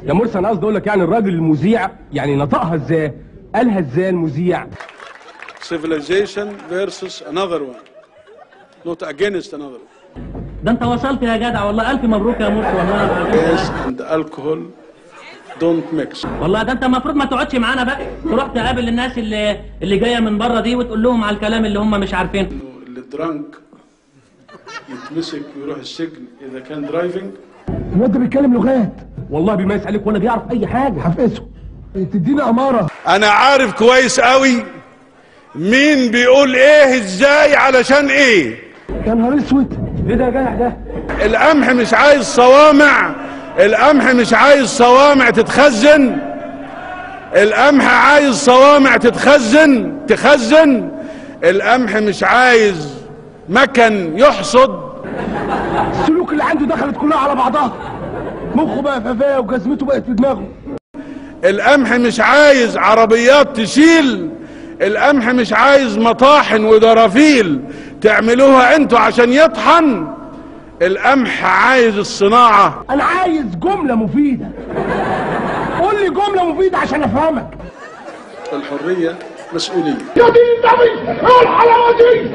يا مرسي انا قصدي اقول لك يعني الراجل المذيع يعني نطقها ازاي؟ قالها ازاي المذيع؟ civilization versus another one not against another one. ده انت وصلت يا جدع والله. الف مبروك يا مرسي والله. Gas and alcohol don't mix. والله ده انت المفروض ما تقعدش معانا بقى، تروح تقابل الناس اللي جايه من بره دي وتقول لهم على الكلام اللي هم مش عارفينه. اللي درانك يتمسك ويروح السجن اذا كان درايفنج. الواد ده بيتكلم لغات والله بيميز عليك ولا بيعرف اي حاجه. حفظه تديني اماره. انا عارف كويس قوي مين بيقول ايه ازاي علشان ايه. يا نهار اسود ايه ده يا جدع ده؟ القمح مش عايز صوامع، القمح مش عايز صوامع تتخزن، القمح عايز صوامع تخزن. القمح مش عايز مكن يحصد. السلوك اللي عنده دخلت كلها على بعضها، مخه بقى ففاه وجزمته بقت في دماغه. القمح مش عايز عربيات تشيل، القمح مش عايز مطاحن ودرافيل تعملوها انتوا عشان يطحن. القمح عايز الصناعة. انا عايز جملة مفيدة، قول لي جملة مفيدة عشان افهمك. الحرية مسؤولية. يا دين النبي ايه الحلاوة دي؟